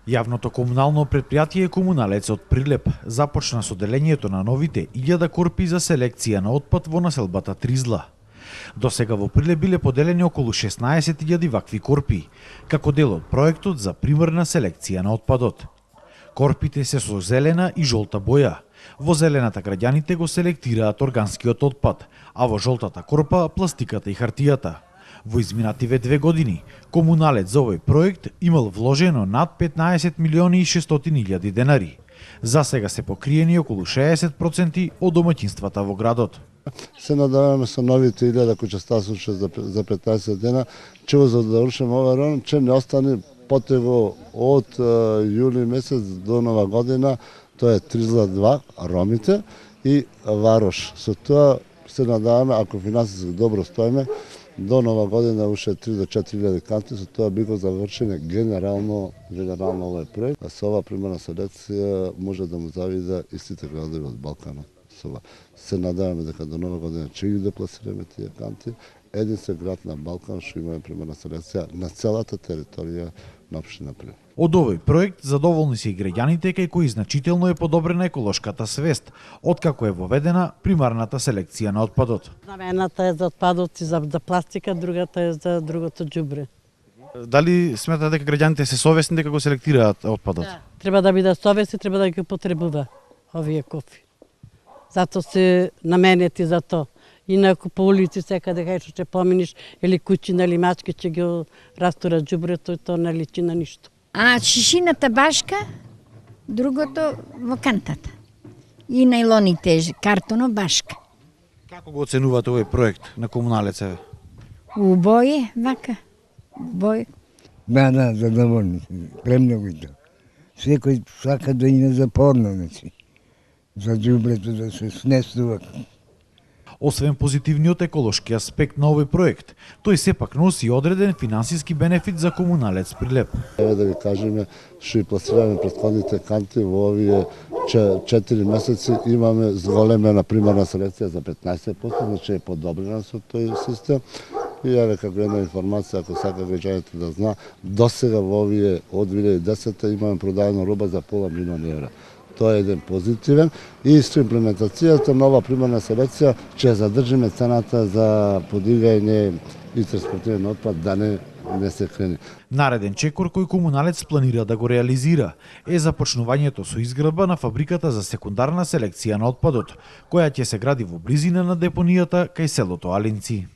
Јавното комунално претпријатие Комуналец од Прилеп започна со делењето на новите 1000 корпи за селекција на отпад во населбата Тризла. До сега во Прилеп биле поделени околу 16.000 вакви корпи, како дел од проектот за примерна селекција на отпадот. Корпите се со зелена и жолта боја. Во зелената граѓаните го селектираат органскиот отпад, а во жолтата корпа пластиката и хартијата. Во изминативе 2 години, Комуналец за овој проект имал вложено над 15.600.000 денари. За сега се покриени околу 60% од домаќинствата во градот. Се надаваме со новите 1000 кои ќе става случај за 15 дена, ќе го завршиме овој район, ќе не остане потево од јули месец до нова година, тоа е Тризла 2, Ромите и Варош. Со тоа се надаваме, ако финансиски добро стоиме, до нова година уште 3 до 4.000 канти, со тоа би го завршене генерално овој проект. А со ова примерна селекција може да му завида истите градови од Балканот. Се надаваме дека до нова година ќе ги депласираме тие канти. Единствен град на Балкан што имаме примерна селекција на целата територија на општина Прилеп. Од овој проект задоволни се и граѓаните кај кои значително е подобрена еколошката свест, откако е воведена примарната селекција на отпадот. Едната е за отпадоци за пластика, другата е за другото џубре. Дали сметате дека граѓаните се совесни дека го селектираат отпадот? Да, треба да бидат совесни, треба да ги потребува овие кофи. Зато се наменети за тоа. Инаку по улици секаде кај што ќе поминиш или куќина или мачки ќе ги растурат џубрето и тоа не личи на ништо. А шишината башка, другото во кантата. И најлоните картоно башка. Како го оценувате овој проект на Комуналец? Убој вака. Убој. Да, задоволни сме. Премногу тоа. Секој сака да име запорно, значи. За џубрето да се снесува. Освен позитивниот еколошки аспект на овој проект, тој сепак носи одреден финансиски бенефит за Комуналец Прилеп. Еве да ви кажеме што и пласираме претходните канти во овие 4 месеци имаме зголемена примерна селекција за 15%, значи е подобрена со тој систем. И еве како една информација, ако сака граѓаните да зна, досега во овие од 2010 имаме продадена роба за пола милион евра. Тоа е еден позитивен и со имплементацијата на ова примерна селекција ќе задржиме цената за подигање и транспортирање на отпад да не се крени. Нареден чекор кој Комуналец планира да го реализира е започнувањето со изградба на фабриката за секундарна селекција на отпадот, која ќе се гради во близина на депонијата кај селото Алинци.